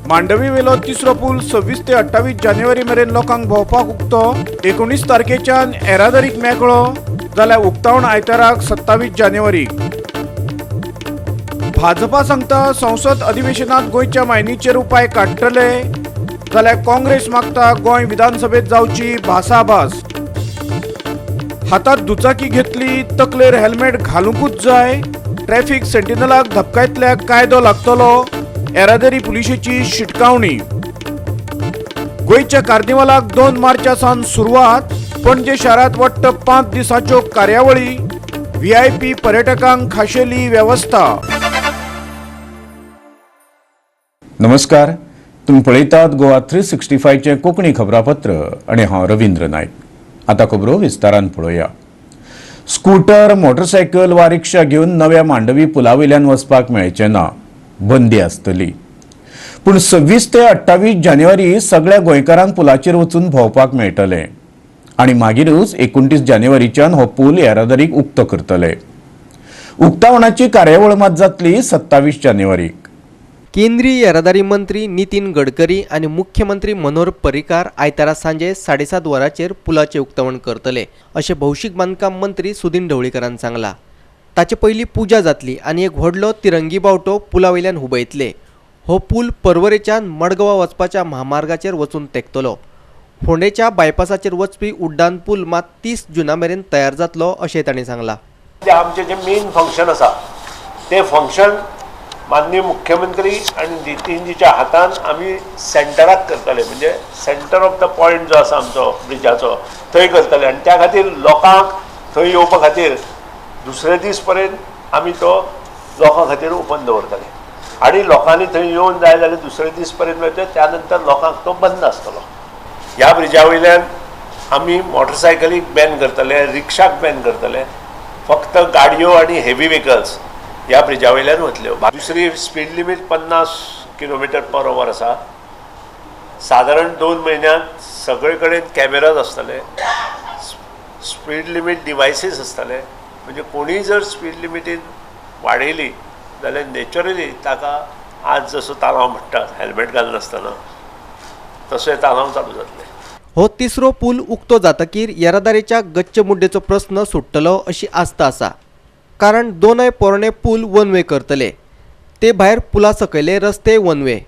मांडवी वेलो तिसरो पूल 26 ते 28 जानेवारी मेरेन लोकांक भोंवपाक उक्तो। 19 तारखेच्यान येरादारीक मेकळो जाल्यार उक्तावण आयताराक 27 जानेवारी। भाजपा सांगता संसद अधिवेशनात गोंयच्या मायनीचेर उपाय काडटले जाल्यार काँग्रेस मागता गोंय विधानसभेत जावची भासाभास। हातात दुचाकी घेतली तकलेर हेल्मेट घालूंकूच जाय, ट्रॅफिक सेंटिनलाक धपकायतल्याक कायदो लागतलो, येरादारी पुलिशेची शिटकावणी। गोंयच्या कार्निवालाक 2 मार्चासावन सुरवात। पणजे शारांत वट्ट 5 दिसाच्यो कार्यावळी, VIP पर्यटकांक खाशेली व्यवस्था। नमस्कार, तुम्ही पळयतात गोवा 365 चे कोंकणी खबरापत्र आणि हांव रवींद्र नायक। आता खबरो विस्तारान पळोवया। स्कूटर, मोटरसायकल वा रिक्षा घेवन नव्या मांडवी पुलावयल्यान वचपाक मेळचें ना, बंदी आसतली। पूण 26 ते 28 जानेवारी सगळ्या गोंयकारांक पुलाचेर वचून भोंवपाक मेळटलें आनी मागीरूच 29 जानेवारीच्यान हो पूल येरादारीक उक्तो करतले। उक्तावणाची कार्यावळ मात जातली 27 जानेवारीक। केंद्रीय येरादारी मंत्री नितीन गडकरी आणि मुख्यमंत्री मनोहर पर्रीकार आयतारा सांजे 7:30 वरांचेर पुलाचे उक्तावण करतले अशें भौशीक बांदकाम मंत्री सुदीन ढवळीकरान सांगला। ताचे पयलीं पुजा जातली आनी एक व्हडलो तिरंगी बावटो पुलावयल्यान हुबयतले। हो पूल पर्वरेच्यान मडगांवां वचपाच्या महामार्गाचेर वचून तेंकतलो। फोंडेच्या बायपासाचेर वचपी उड्डाण पूल मात 30 जूना मेरेन तयार जातलो अशें तांणी सांगला। आमचें जें मेन फंक्शन आसा तें फंक्शन माननीय मुख्यमंत्री आणि नितीनजीच्या हातान आमी सेंटराक करतले, म्हणजे सेंटर ऑफ द पॉयंट जो आसा आमचो ब्रिजाचो थंय करतले आनी त्या खातीर लोकांक थंय येवपा खातीर दुसरे दीस पर्यंत आमी तो लोकां खातीर ओपन दवरतले आनी लोकांनी थंय येवन जाय जाल्यार दुसरे दीस पर्यंत मेळटले, त्या नंतर लोकांक तो बंद आसतलो। ह्या ब्रिजा वयल्यान आमी मोटरसायकलीक बॅन करतले, रिक्षाक बॅन करतले, फक्त गाडयो आनी हेवी व्हेकल्स ह्या ब्रिजा वयल्यान वतल्यो। दुसरी स्पीड लिमीट 50 km/h आसा। साधारण 2 म्हयन्यांत सगळे कडेन कॅमेराज आसतले, स्पीड लिमीट डिवायसीस आसतले, म्हणजे कोणीय जर स्पीड लिमिटीन वाडयली जाल्यार नॅचरली ताका आज जसो तालाव म्हणटात हेल्मेट घालनासतना तसोय तालाव चालू जातले। हो तिसरो पूल उक्तो जातकीर येरादारीच्या गच्च मुड्डेचो प्रस्न सुट्टलो अशी आस्त आसा, कारण दोनय पोरणे पूल वन वे करतले। ते भायर पुला सकयले रस्ते वन वे।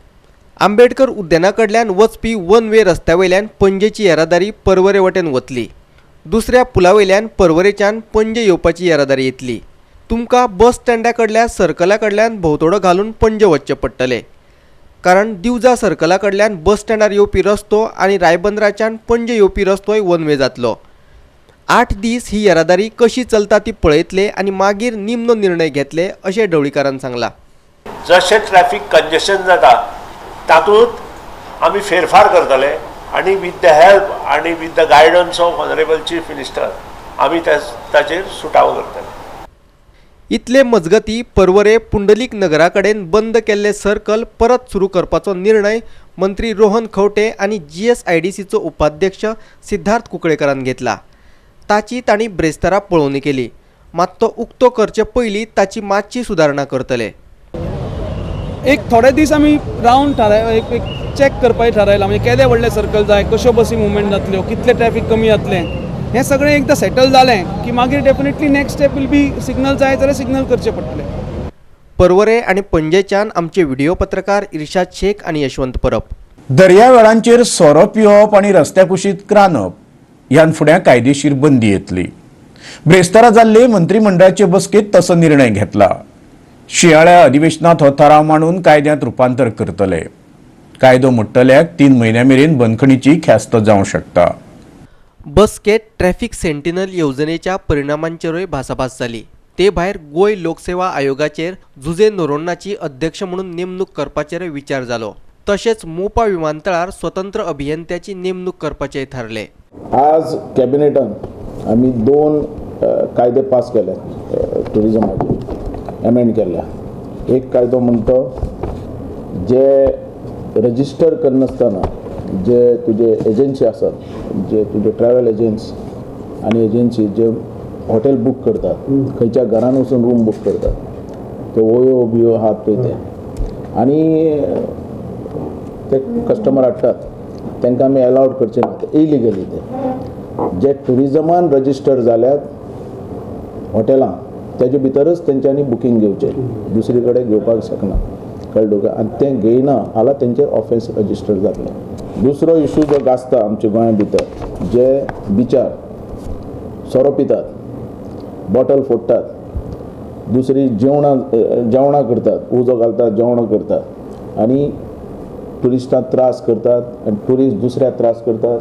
आंबेडकर उद्याना कडल्यान वचपी वन वे रस्त्या वयल्यान पणजेची येरादारी पर्वरे वटेन वतली। दुसऱ्या पुला वयल्यान पर्वरेच्यान पणजे येवपाची येरादारी येतली। तुमकां बस स्टँडा कडल्या सर्कला कडल्यान भोंवतडो घालून पणजे वचचें पडटलें, कारण दिवजा सर्कला कडल्यान बस स्टँडार येवपी रस्तो आनी रायबंदराच्यान पणजे येवपी रस्तोय वन वे जातलो। 8 दीस ही येरादारी कशी चलता ती पळयतले आनी मागीर निमनो निर्णय घेतले अशें ढवळीकारान सांगला। जशें ट्रॅफिक कंजेशन जाता तातूंत आमी फेरफार करतले आनी विथ द हेल्प आनी with the guidance of honourable chief minister आमी ताचेर सुटावो करतले। इतले मजगती पर्वरे पुंडलीक नगरा कडेन बंद केल्ले सर्कल परत सुरू करपाचो निर्णय मंत्री रोहन खंवटे आनी GSIDCचो उपाध्यक्ष सिद्धार्थ कुंकळेकरान घेतला। ताची तांणी ब्रेस्तारा पळोवणी केली, मात तो उक्तो करचे पयलीं ताची मातशी सुदारणा करतले। एक थोडे दीस आमी रावन एक चॅक करपाक थारायलां, म्हणजे केदे व्हडले सर्कल जाय, कश्यो बसी मुवमेंट जातल्यो, कितले ट्रॅफिक कमी जातलें, हें सगळें एकदां सेटल जालें की मागीर definitely next step will be signal जाय जाल्यार सिग्नल करचें पडटलें। पर्वरे आनी पणजेच्यान आमचे व्हिडिओ पत्रकार इर्शाद शेख आनी यशवंत परब। दर्यावेळांचेर सोरो पिवप आनी रस्त्या कुशीत रांदप ह्यान फुडें कायदेशीर बंदी येतली। ब्रेस्तारा जाल्ले मंत्रिमंडळाचे बसकेंत तसो निर्णय घेतला। शिंयाळ्या अधिवेशनात हो थाराव मांडून कायद्यांत रुपांतर करतले। कायदो मोडटल्याक 3 म्हयन्यां मेरेन बंदखणीची ख्यास्त जावंक शकता। बसकेत ट्रॅफिक सेंटिनल येवजणेच्या परिणामांचेरूय भासाभास जाली। ते भायर गोंय लोकसेवा आयोगाचेर जुजे नोरोन्नाची अध्यक्ष म्हणून नेमणूक करपाचेर विचार जालो। तशेंच मोपा विमानतळार स्वतंत्र अभियंत्याची नेमणूक करपाचेय थारले। आज कॅबिनेटान आमी 2 कायदे पास केले, टुरिजमाचे एमेंड केल्या। एक कायदो म्हणतो जे रजिस्टर करनासतना जे तुजे एजन्सी आसात, जे तुजे ट्रॅव्हल एजंट्स आनी एजन्सी जे हॉटेल बूक करतात, खंयच्या घरान वचून रूम बूक करतात, ते ओयो बियो हात पळय ते, आनी ते कस्टमर हाडटात तांकां आमी अलावड करचे ना, ते इलिगली ते जे ट्युरिजमान रजिस्टर जाल्यात हॉटेलां तेजे भितरच तेंच्यांनी बुकींग घेवचें, दुसरे कडेन घेवपाक शकना, कळ्ळें तुका, आनी तें घेयना जाल्यार तेंचेर ऑफेन्स रजिस्टर जातलो. दुसरो इशू जो गाजता आमच्या गोंया भितर, जे बिचार सोरो पितात, बॉटल फोडटात, दुसरी जेवणां करतात, उजो घालतात, जेवणां करतात आनी ट्युरिस्टांक त्रास करतात आनी ट्युरिस्ट दुसऱ्याक त्रास करतात.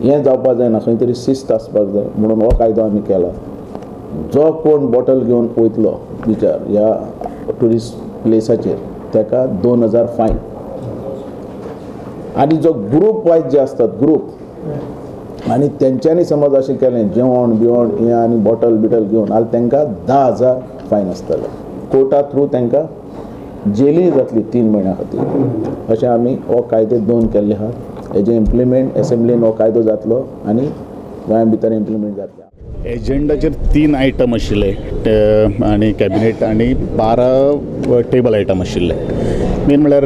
हें जावपाक जायना, खंय तरी शिस्त आसपाक जाय म्हणून हो कायदो आमी केला. जो कोण बॉटल घेवन वयतलो बिचार ह्या ट्युरिस्ट प्लेसाचेर ताका 2000 फायन. आनी जो ग्रूप वायज जे असतात ग्रूप आनी तेंच्यांनी समज अशें केलें जेवण बिवण हें आनी बॉटल बिटल घेवन जाल्यार तांकां 10,000 फायन आसतले. कोर्टा थ्रू तांकां जेली जातली 3 म्हयन्या खातीर. अशें आमी हो कायदे 2 केल्ले आहात. हेजे इम्प्लिमेंट एसेंब्लीन हो कायदो जातलो आनी गोंया भितर इम्प्लिमेंट जातले. एजेंडाचेर 3 आयटम आशिल्ले आनी कॅबिनेट आनी 12 टेबल आयटम आशिल्ले. मेन म्हणल्यार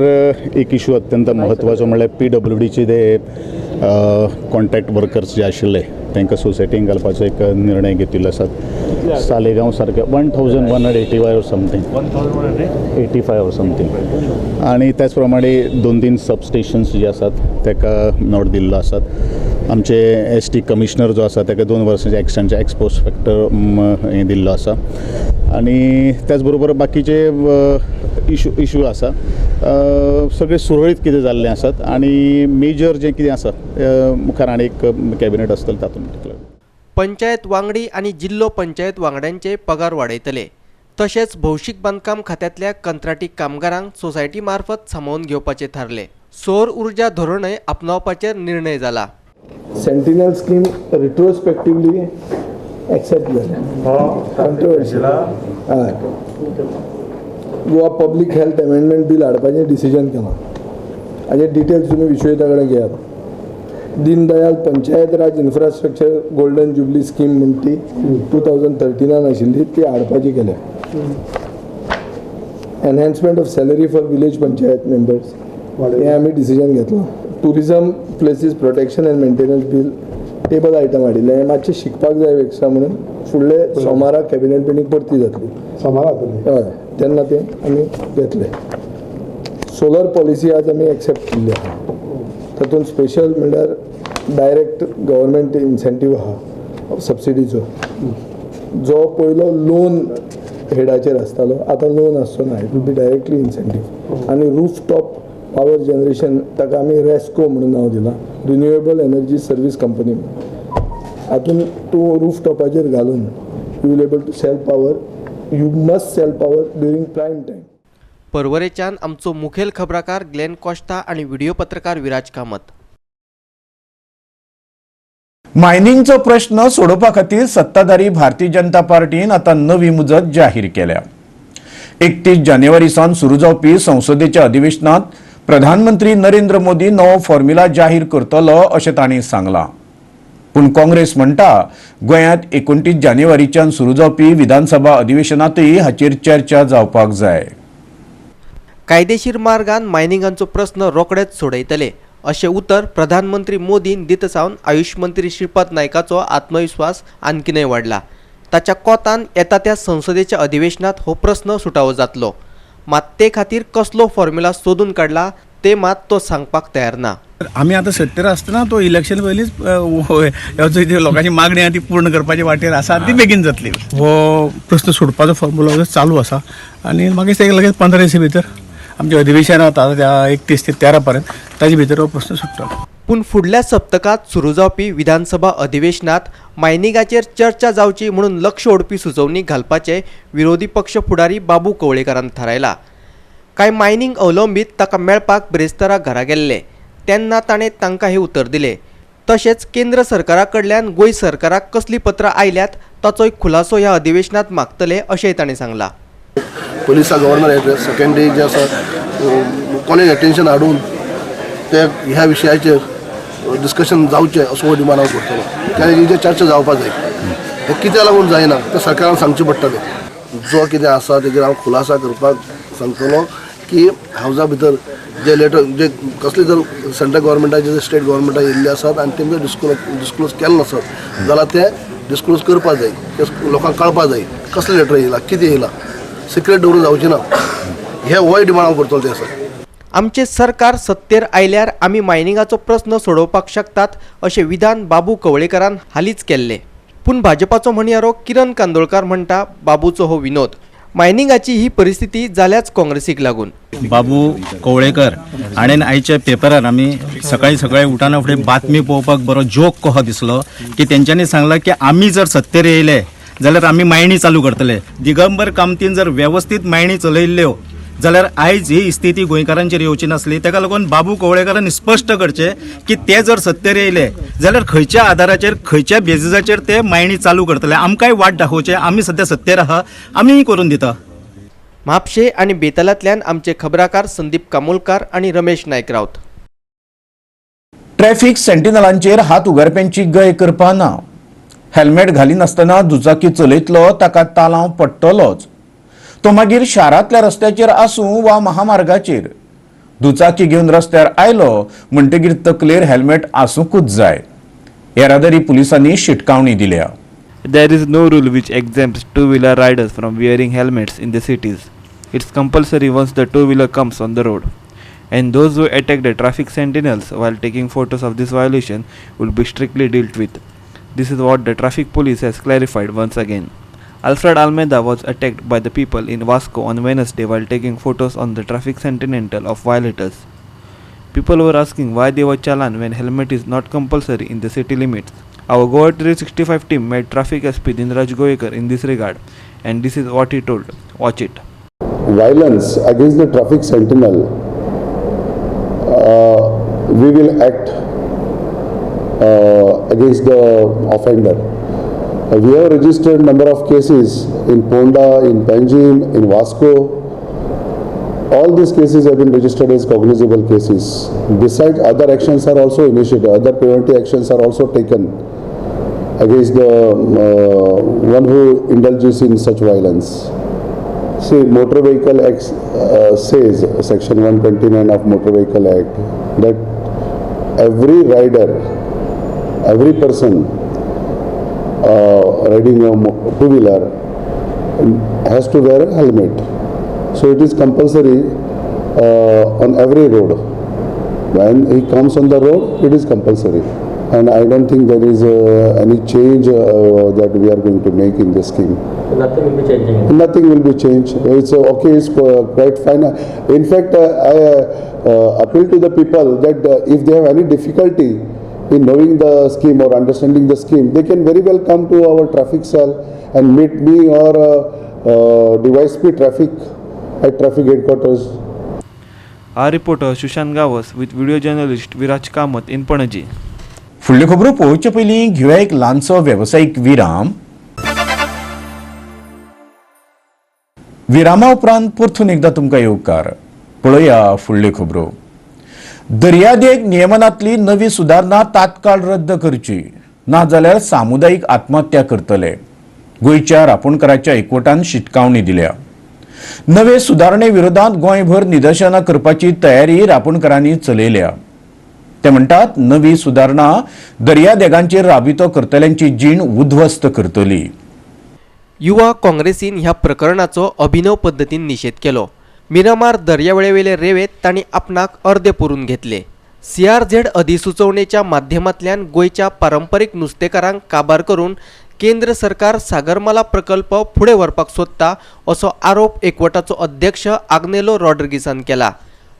एक इशू अत्यंत म्हत्वाचो म्हणल्यार PWDचे ते कॉन्ट्रॅक्ट वर्कर्स जे आशिल्ले तांकां सोसायटीन घालपाचो एक निर्णय घेतिल्लो आसा. सालेगांव सारके 1185 ऑर समथींग 1185 ऑर समथींग. आनी त्याच प्रमाणे 2-3 सबस्टेशन्स जे आसात ताका नोट दिल्लो आसात. आमचे ST कमिशनर जो आसा ताका 2 वर्सांचे एक्सटेंशन एक्सपोस्ट फॅक्टर हें दिल्लो आसा. आनी त्याच बरोबर बाकीचे इशू आसा सगळे सुरळीत कितें जाल्ले आसात. आनी मेजर जें कितें आसा मुखार आनी एक कॅबिनेट आसतलें तातूंत. पंचायत वांगडी आणि जिल्लो पंचायत वांगड्यांचे पगार वाडयतले. तशेंच भौशीक बांदकाम खात्यातल्या कंत्राटी कामगारांक सोसायटी मार्फत सांबाळून घेवपाचे थारले. सौर उर्जा धोरणय आपणावपाचेर निर्णय जाला. Sentinel scheme retrospectively except controversial हय. Goa public health amendment bill हाडपाचें डिसिजन केलां. हाजे डिटेल्स तुमी विशवेता कडेन घेयात. Deendayal panchayat raj infrastructure golden jubilee scheme म्हणून ती 2013 आशिल्ली ती हाडपाची केल्या. Enhancement of salary for village panchayat members हें आमी डिसिजन घेतलां. Tourism places protection and maintenance bill table item हाडिल्लें. हें मातशें शिकपाक जाय एक्स्ट्रा म्हणून फुडले सोमाराक कॅबिनेट मिटींग परती जातली. हय तेन्ना तें आमी घेतलें. सोलर पॉलिसी आज आमी एक्सेप्ट केल्ली आहा. तातूंत स्पेशल म्हणल्यार डायरेक्ट गव्हर्मेंट इन्सेंटीव आहा सबसिडीचो. जो पयलो लोन हेडाचेर आसतालो आतां लोन आसचो ना. It will be directly incentive. आनी रूफ टॉप पावर जनरेशन ताका आमी रेस्को म्हणून नांव दिलां. Renewable energy service company. हातूंत तूं रूफ टॉपाचेर घालून you will able to sell power. You must sell power during prime time. परवरेच्यान आमचो मुखेल खबराकार ग्लेन कॉस्टा आणि व्हिडिओ पत्रकार विराज कामत. मायनिंगचो प्रश्न सोडोवपा खातीर सत्ताधारी भारतीय जनता पार्टीन आतां नवी मुजत जाहीर केल्या. 31 जानेवारी सावन सुरू जावपी संसदेच्या अधिवेशनात प्रधानमंत्री नरेंद्र मोदी नवो फॉर्म्युला जाहीर करतलो अशें तांणी सांगलां. पूण काँग्रेस म्हणटा गोंयांत 29 जानेवारीच्यान सुरू जावपी विधानसभा अधिवेशनातय हाचेर चर्चा जावपाक जाय. कायदेशीर मार्गान मायनिंगांचो प्रश्न रोखडेच सोडयतले अशें उतर प्रधानमंत्री मोदीन दित सावन आयुष मंत्री श्रीपद नायकाचो आत्मविश्वास आणखीनय वाडला. ताच्या कोतान येता त्या संसदेच्या अधिवेशनात हो प्रश्न सुटावो जातलो. मात ते खातीर कसलो फॉर्म्युला सोदून काडला ते मात तो सांगपाक तयार ना. आमी आतां सत्तेर आसतना तो इलेक्शन पयलींच लोकांची मागणी आहा ती पूर्ण करपाच्या वाटेर आसा ती बेगीन जातली. हो प्रश्न सोडपाचो फॉर्म्युला चालू आसा आनी मागीर ते लगेच 15 दिसा भितर आमचें अधिवेशन आतां 31 ते 13 पर्यंत ताजे भितर हो प्रश्न सुट्टलो. पूण फुडल्या सप्तकात सुरू जावपी विधानसभा अधिवेशनात मायनिंगाचेर चर्चा जावची म्हणून लक्ष ओडपी सुचोवणी घालपाचे विरोधी पक्ष फुडारी बाबू कवळेकारान थारायला. कांय मायनिंग अवलंबीत ताका मेळपाक ब्रेस्ताराक घरा गेल्ले तेन्ना ताणें तांकां हे उतर दिलें. तशेंच केंद्र सरकारा कडल्यान गोंय सरकाराक कसली पत्रां आयल्यात ताचोय खुलासो ह्या अधिवेशनात मागतले अशेंय ताणें सांगलां. पुलिसा गव्हर्नर सेकंड डे जे आसा कॉलेज अटेन्शन हाडून ते ह्या विशयाचेर डिस्कशन जावचें असो डिमांड हांव करतलो. कित्याक ही चर्चा जावपाक जाय. हे कित्याक लागून जायना तें सरकारान सांगचें पडटलें. जो कितें आसा तेजेर हांव खुलासा करपाक सांगतलो की हावजा भितर जे लेटर जे कसले जर सेंट्रल गव्हर्मेंटाचे स्टेट गव्हर्मेंटा येयल्ले आसात आनी तेंचे डिस्क्लोज केले नसत जाल्यार ते डिस्क्लोज करपा जाय, ते लोकांक कळपा जाय कसले लेटर येयला, कितें येयला, सिक्रेट दवरून जावचें ना. हे होय डिमांड हांव करतलो ते आसा. आमचे सरकार सत्तेर आयल्यार आमी मायनिंगाचो प्रस्न सोडोवपाक शकतात अशें विधान बाबू कवळेकरान हालींच केल्ले. पूण भाजपाचो म्हणयारो किरण कांदोळकार म्हणटा बाबूचो हो विनोद. मायनिंगाची ही परिस्थिती जाल्याच काँग्रेसीक लागून. बाबू कवळेकर हाणेन आयच्या पेपरार आमी सकाळी उठाना फुडें बातमी पळोवपाक बरो जोक कहो दिसलो की तेंच्यांनी सांगलां की आमी जर सत्तेर येयले जाल्यार आमी मायणी चालू करतले. दिगंबर कामतीन जर वेवस्थीत मायणी चलयल्ल्यो जाल्यार आयज ही स्थिती गोंयकारांचेर येवची नासली. ताका लागून बाबू कवळेकरान स्पश्ट करचे की ते जर सत्तेर येयले जाल्यार खंयच्या आदाराचेर खंयच्या बेजिसाचेर ते मायणी चालू करतले. आमकांय वाट दाखोवचे, आमी सध्या सत्तेर आहा, आमीय करून दिता. म्हापशे आनी बेतलांतल्यान आमचे खबराकार संदीप कामोलकार आनी रमेश नायक रावत. ट्रॅफिक सेंटिनलांचेर हात उगारप्यांची गय करपा ना. हेल्मेट घालिनासतना दुचाकी चलयतलो ताका तालांव पडटलोच. तो मागीर शारांतल्या रस्त्याचेर आसूं वा महामार्गाचेर. दुचाकी घेवन रस्त्यार आयलो म्हणटकीर तकलेर हेल्मेट आसूंकूच जाय. येरादारी पुलिसांनी शिटकावणी दिल्या. There is no rule which exempts two-wheeler riders from wearing helmets in the cities. It's compulsory once the two-wheeler comes on the road. And those who attack the traffic sentinels while taking photos of this violation will be strictly dealt with. This is what the traffic police has clarified once again. Alfred Almeida was attacked by the people in Vasco on Wednesday while taking photos on the traffic sentinel of violators. People were asking why they were challan when helmet is not compulsory in the city limits. Our Goa 365 team met Traffic SP Dinraj Goekar in this regard, and this is what he told. Watch it. Violence against the traffic sentinel, we will act against the offender. We have registered number of cases in Ponda, in Panjim, in Vasco. All these cases have been registered as cognizable cases. Besides, other actions are also initiated. Other preventive actions are also taken against the one who indulges in such violence. See, Motor Vehicle Act says, Section 129 of Motor Vehicle Act, that every rider, every person riding a two-wheeler has to wear a helmet. So it is compulsory on every road. When he comes on the road, it is compulsory. And I don't think there is any change that we are going to make in this scheme. Nothing will be changing. Nothing will be changed. It's okay. It's quite fine. In fact, I appeal to the people that if they have any difficulty in knowing the scheme or understanding the scheme, they can very well come to our traffic cell and meet me or device P traffic at traffic headquarters. Our reporter Shushan Gawas with video journalist Viraj Kamath in Panaji. फुडल्यो खबरो पळोवचे पयलीं घेवया एक ल्हानसो वेवसायीक विराम. विरामा उपरांत परतून एकदा तुमकां येवकार. पळया फुडल्यो खबरो. दर्यादेग नियमनांतली नवी सुदारणा तात्काळ रद्द करची, नाजाल्यार सामुदायिक आत्महत्या करतले. गोंयच्या रापणकारांच्या एकवटान शिटकावणी दिल्या. नवे सुदारणे विरोधांत गोंयभर निदर्शनां करपाची तयारी रापणकारांनी चलयल्या. ते म्हणटात नवी सुदारणा दर्यादेगांचेर राबितो करतल्यांची जीण उध्वस्त करतली. युवा काँग्रेसीन ह्या प्रकरणाचो अभिनव पद्दतीन निशेध केलो. मिरामार दर्यावेळेवेले रेवेत तांणी आपणाक अर्दे पुरून घेतले. CRZ अधिसुचोवणेच्या माध्यमांतल्यान गोंयच्या पारंपरीक नुस्तेकारांक काबार करून केंद्र सरकार सागरमाला प्रकल्प फुडें व्हरपाक सोदता असो आरोप एकवटाचो अध्यक्ष आग्नेलो रॉड्रिगीसान केला.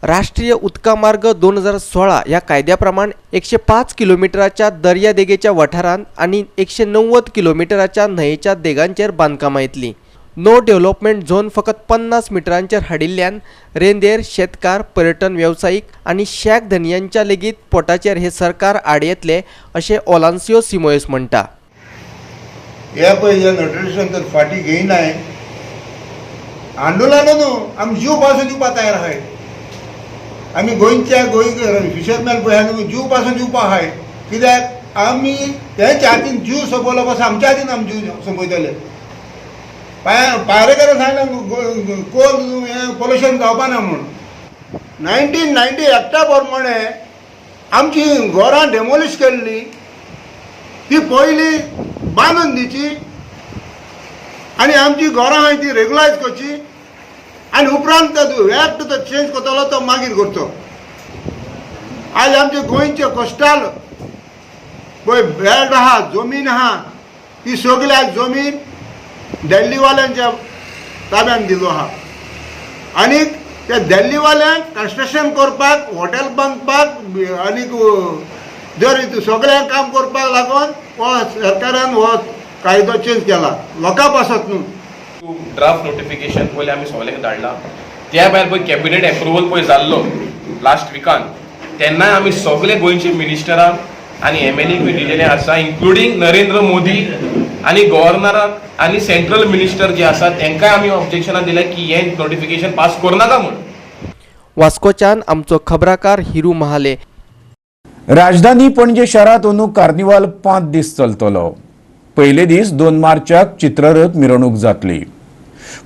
राष्ट्रीय उदका मार्ग 2016 ह्या कायद्या प्रमाण 105 किलोमिटराच्या दर्यादेगेच्या वाठारांत आनी 190 किलोमिटराच्या न्हंयेच्या देगांचेर बांदकामां येतलीं. नो डेव्हलपमेंट झोन फकत 50 मिटरांचेर हाडिल्ल्यान रेंदेर, शेतकार, पर्यटन व्यावसायिक आनी शेक धनियांच्या लेगीत पोटाचेर हे सरकार आड येतले अशें ओलांसियो सिमोयस म्हणटा. हे पळय हे नोटिफिकेशन तर फाटीं घेयनाय. आंदोलन न्हू, आमी जीव पासून दिवपाक तयार आहाय. आमी गोंयच्या फिशरमॅन पळय न्हू जीव पासून दिवपाक आहाय. कित्याक आमी तेंच्या हातीन जीव सोंपलो पासून आमच्या हातीन आमी जीव सोंपयतले. पारेकारान सांगलें कोल हें पोल्युशन जावपा ना म्हूण. 1990 एक्टा प्रमाणे आमची घरां डेमोलिश केल्ली ती पयली बांदून दिवची आनी आमची घरां हांवें ती रेग्युलायज करची आनी उपरांत एक्ट तो चेंज करतलो तो मागीर करचो. आज आमचे गोंयचे कोस्टाल पळय बेल्ट आहा जमीन आहा ती सगळी आज जमीन दिल्लीवाल्यांच्या ताब्यान दिलो आहा आनी त्या दिल्लीवाल्यांक कन्स्ट्रक्शन करपाक हॉटेल बांदपाक आनीक जर सगळ्यांक काम करपाक लागून हो सरकारान हो कायदो चेंज केला. लोकां पासत न्हू ड्राफ्ट नोटिफिकेशन पयलीं आमी सगळ्यांक धाडला. त्या भायर पळय कॅबिनेट एप्रुवल पळय जाल्लो लास्ट विकान तेन्नाय आमी सगळे गोंयचे मिनिस्टरांक आनी MLAक बी दिलेले आसा इन्क्लुडींग नरेंद्र मोदी आनी गव्हर्नराक आनी सेंट्रल मिनिस्टर जे आसा तांकांय आमी ऑब्जेक्शनां दिल्या की हें नोटिफिकेशन पास करनाका म्हूण. वास्कोच्यान आमचो खबराकार हिरू महाले. राजधानी पणजे शारात अंदू कार्निवाल 5 दीस चलतलो. पयले दीस 2 मार्चाक चित्ररथ मिरवणूक जातली.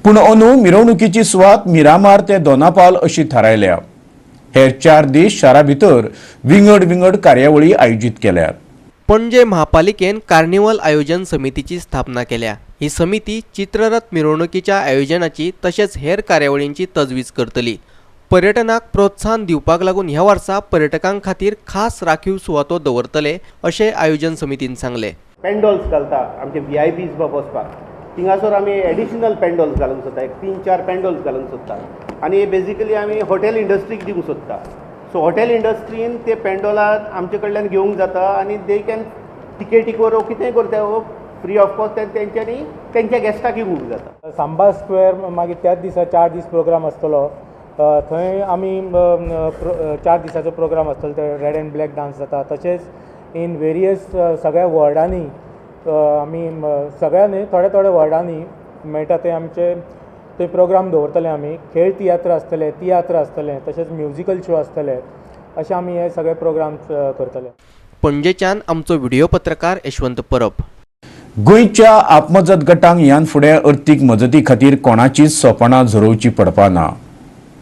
पूण अंदू मिरवणुकीची सुवात मिरामार ते दोनापावल अशी थारायल्या. हेर 4 दीस शारा भितर विंगड कार्यावळी आयोजीत केल्यात. पणजे महापालिकेन कार्निवल आयोजन समितीची स्थापना केल्या. ही समिती चित्ररथ मिरवणुकीच्या आयोजनाची तशेंच हेर कार्यावळींची तजवीज करतली. पर्यटनाक प्रोत्साहन दिवपाक लागून ह्या वर्सा पर्यटकांक खातीर खास राखीव सुवातो दवरतले अशें आयोजन समितीन सांगले. पेंडॉल्स घालता आमचे VIPs बसपाक थिंगासोर आमी एडिशनल पेंडॉल्स घालूंक सोदता. एक 3-4 पेंडॉल्स घालूंक सोदता आनी बेजिकली आमी हॉटेल इंडस्ट्रीक दिवंक सोदता. सो हॉटेल इंडस्ट्रीन ते पेंडॉलां आमचे कडल्यान घेवंक जाता आनी दे कॅन टिकेटीक वर कितेंय करता फ्री ऑफ कॉस्ट तेंच्यांनी तेंच्या गॅस्टाक दिवंक जाता. सांबार स्क्वेअर मागीर त्याच दिसा 4 दीस प्रोग्राम आसतलो. थंय आमी 4 दिसाचो प्रोग्राम आसतलो. ते रेड एंड ब्लॅक डान्स जाता. तशेंच इन वेरियस सगळ्या वॉर्डांनी आमी सगळ्यांनी थोड्या वॉर्डांनी मेळटा ते आमचे ते प्रोग्राम दवरतले. आमी खेळ तियात्र आसतले तशेंच म्युजिकल शो आसतले अशे आमी हे सगळे प्रोग्राम करतले. पणजेच्यान आमचो व्हिडिओ पत्रकार यशवंत परब. गोंयच्या आपमजत गटांक ह्यान फुडें अर्थीक मजती खातीर कोणाचीच सोपणां झरोवची पडपाना.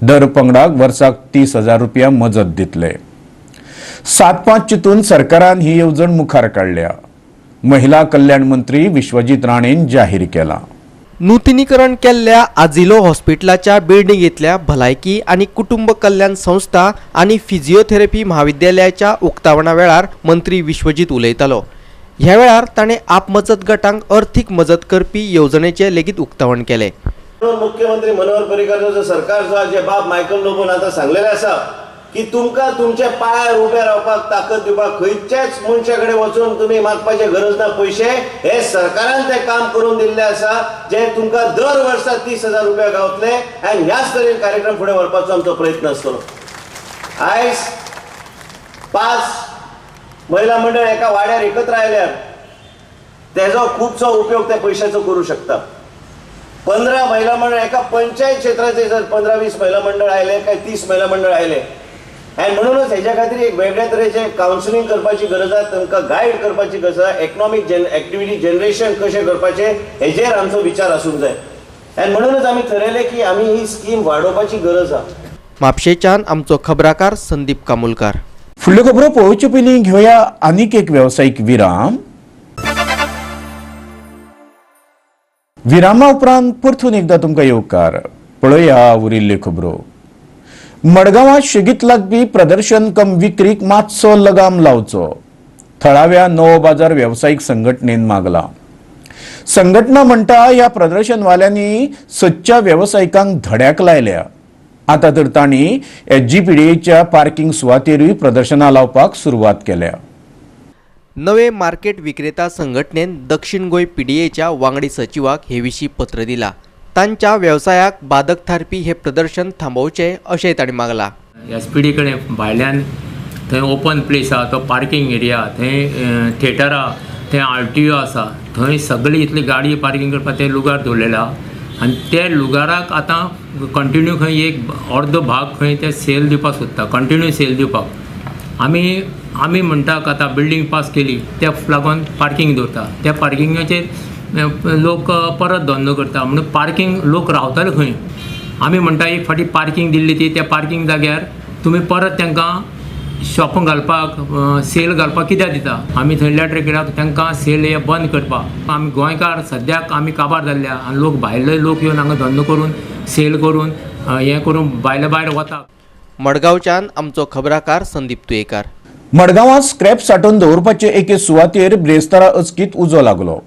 दर पंगडाक वर्साक 30,000 रुपया मजत दितले. 7-5 चिंतून सरकारान ही येवजण मुखार काडल्या. महिला कल्याण मंत्री विश्वजीत राणेन जाहीर केला. नूतनीकरण केल्ल्या आजिलो हॉस्पिटलाच्या बिल्डिंगेंतल्या भलायकी आनी कुटुंब कल्याण संस्था आनी फिजिओथेरपी महाविद्यालयाच्या उक्तावणा वेळार मंत्री विश्वजीत उलयतालो. ह्या वेळार ताणें आपमजत गटांक अर्थीक मजत करपी येवजणेचे लेगीत उक्तावण केलें. मुख्यमंत्री मनोहर पर्रीकर जो सरकार जो जे बाब मायकल लोबोन आता सांगलेले आसा की तुमकां तुमच्या पांयार उबे रावपाक ताकद दिवपाक खंयच्याच मनशा कडेन वचून तुमी मागपाचे गरज ना पयशे. हे सरकारान ते काम करून दिल्ले आसा जे तुमकां दर वर्सा 30,000 रुपया गावतले आनी ह्याच तरेन कार्यक्रम फुडें व्हरपाचो आमचो प्रयत्न आसतलो. आयज 5 महिला मंडळ एका वाड्यार एकत्र आयल्यार तेजो खुबसो उपयोग त्या पयशांचो करूं शकता. 15 महिला मंडळ एका पंचायत क्षेत्राचे जर 15-20 महिला मंडळ आयले काय 30 महिला मंडळ आयले आनी म्हणूनच हेच्या खातीर एक वेगळ्या तरेचे कावन्सिलींग करपाची गरज आसा. तांकां गायड करपाची गरज आसा. इकॉनॉमीक एक्टिविटी जनरेशन कशें करपाचें हेजेर आमचो विचार आसूंक जाय आनी म्हणूनच आमी थारायलें की आमी ही स्कीम वाडोवपाची गरज आसा. म्हापशेच्यान आमचो खबराकार संदीप कामुलकार. फुडल्यो खबरो पळोवचे पयलीं घेवया आनीक एक वेवसायीक विराम. विरामा उपरांत परतून एकदा तुमकां येवकार. पळया उरिल्ल्यो खबरो. मडगांवां शेगीत लागपी प्रदर्शन कम विक्रीक मातसो लगाम लावचो थळाव्या नवो बाजार वेवसायीक संघटनेन मागला. संघटना म्हणटा ह्या प्रदर्शनवाल्यांनी सदच्या वेवसायिकांक धड्याक लायल्या. आता तर तांणी SGPDAच्या पार्किंग सुवातेरूय प्रदर्शनां लावपाक सुरवात केल्या. नवे मार्केट विक्रेता संघटनेन दक्षिण गोंय PDAच्या वांगडी सचिवाक हे विशीं पत्र दिला. तांच्या व्यवसायाक बाधक थारपी हे प्रदर्शन थांबोवचे अशेंय तांणी मागला. SPD कडेन भायल्यान थंय ओपन प्लेस आसा तो पार्किंग एरिया थंय थिएटर आसा थंय RTO आसा थंय सगळी इतली गाडी पार्किंग करपाक ते लुगार दवरलेले आसा आनी ते लुगाराक आतां कंटिन्यू खंय एक अर्दो भाग खंय ते सेल दिवपाक सोदता कंटिन्यू सेल दिवपाक. आमी म्हणटात आतां बिल्डींग पास केली त्या लागून पार्किंग दवरता त्या पार्किंगाचेर लोक परत धंदो करता म्हणून पार्किंग लोक रावताले खंय. आमी म्हणटा एक फाटी पार्किंग दिल्ली ती त्या पार्किंग जाग्यार तुमी परत तांकां शॉपां घालपाक सेल घालपाक कित्याक दिता? आमी थंय लेटर कित्याक तांकां सेल हे बंद करपाक. आमी गोंयकार सद्याक आमी काबार जाल्ल्या आनी लोक भायले लोक येवन हांगा धंदो करून सेल करून हें करून भायले भायर वता. मडगांवच्यान आमचो खबराकार संदीप तुयेकार. मडगांवांत स्क्रॅप सांठोवन दवरपाचे एके सुवातेर ब्रेस्तारा अचकीत उजो लागलो.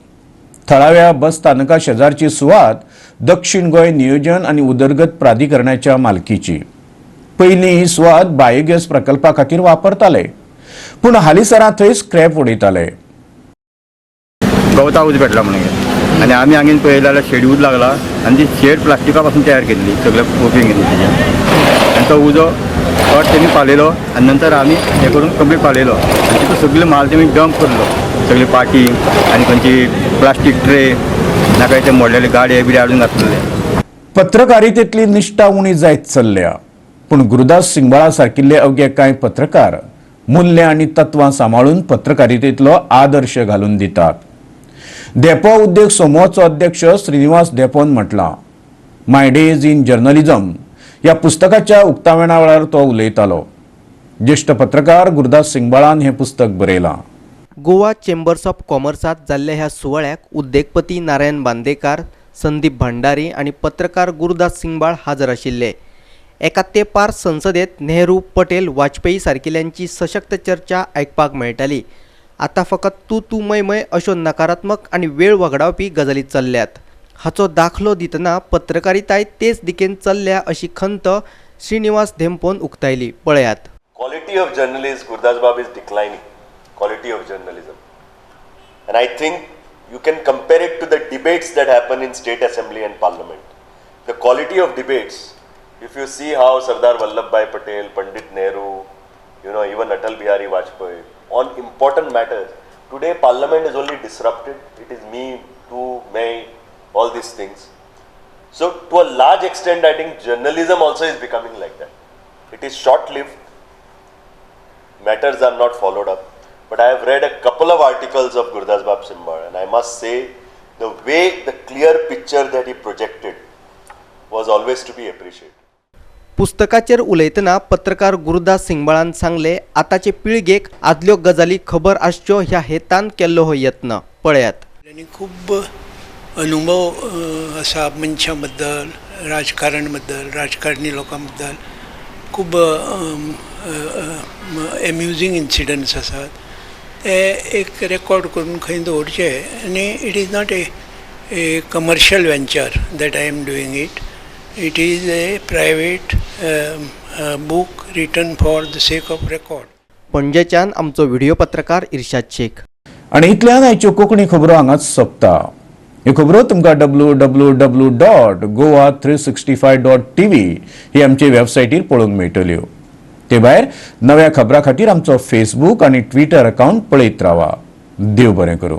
थळाव्या बस स्थानका शेजारची सुवात दक्षिण गोंय नियोजन आनी उदरगत प्राधिकरणाच्या मालकीची. पयलीं ही सुवात बायोगॅस प्रकल्पा खातीर वापरताले, पूण हालींसरा थंय स्क्रॅप उडयताले. गवता उज भेटला म्हणून आनी आमी हांगेन पळयलें जाल्यार शेड्यूल लागला आनी ती शेड प्लास्टिका पासून तयार केल्ली, सगळें ओपींग केली तेजें. आनी तो उजो फावट तेमी पालयलो आनी नंतर आमी हें करून कंप्लीट पालयलो आनी तितून सगळे माल तेमी डंप करलो, सगळी पाटी आनी खंयची प्लास्टीक ट्रे नाका ते मोडलेले गाडये बिडे हाडून घातलेले. पत्रकारितेंतली निश्ठा उणी जायत चल्ल्या, पूण गुरुदास सिंगबाळा सारकिल्ले अवघे कांय पत्रकार मूल्य आनी तत्वां सांबाळून पत्रकारितेंतलो आदर्श घालून दितात. देपो उद्योग समूहाचो अध्यक्ष श्रीनिवास देपोन म्हटलां, माय डेज इन जर्नलिझम ह्या पुस्तकाच्या उक्तावणा वेळार तो उलयतालो. ज्येष्ठ पत्रकार गुरुदास सिंगबाळान हें पुस्तक बरयलां. गोवा चेंबर्स ऑफ कॉमर्सात जाल्ल्या ह्या सुवाळ्याक उद्देगपती नारायण बांदेकार, संदीप भंडारी आनी पत्रकार गुरुदास सिंगबाळ हाजर आशिल्ले. एका तेंपार संसदेत नेहरू, पटेल, वाजपेयी सारकिल्यांची सशक्त चर्चा आयकपाक मेळटाली. आता फकत तू मै मै अश्यो नकारात्मक आनी वेळ वगडावपी गजाली चल्ल्यात. हाचो दाखलो दितना पत्रकारिताय तेच दिकेन चल्ल्या अशी खंत श्रीनिवास धेंपोन उक्तायली. पळयात. Quality of journalism, Gurdas Bab, is declining. Quality of journalism. And I think you can compare it to the debates that happen in state assembly and parliament. The quality of debates, if you see how Sardar Vallabhbhai Patel, Pandit Nehru, even Atal Bihari Vajpayee, on important matters, today parliament is only disrupted. It is me, tu, me, all these things. So to a large extent, I think journalism also is becoming like that. It is short-lived. Matters are not followed up. But I have read a couple of articles of Gurdas Bab Simbal, and I must say the way, the clear picture that he projected was always to be appreciated. पुस्तकाचेर उलयतना पत्रकार गुरुदास सिंगबाळान सांगले, आताचे पिळगेक आदल्यो गजाली खबर आसच्यो ह्या हेतान केल्लो हो यत्न. पळयात. खूब अनुभव आसा मनशां बद्दल, राजकारण बद्दल, राजकारणी लोकां बद्दल खूब एम्युजींग इन्सिडंट्स आसात. ते एक रेकॉर्ड करून खंय दवरचे. आनी it is not a commercial venture that I am doing it. It is a private book written for the sake of record. पणजेच्यान आमचो व्हिडिओ पत्रकार इर्शाद शेख. आनी इतल्यान आयच्यो कोंकणी खबरो हांगाच सोंपता. ह्यो खबरो तुमकां www.goa365.tv ही आमचे वेबसायटीर पळोवंक मेळटल्यो. ते भायर नव्या खबरां खातीर आमचो फेसबूक आनी ट्विटर अकावंट पळयत रावा. देव बरें करूं.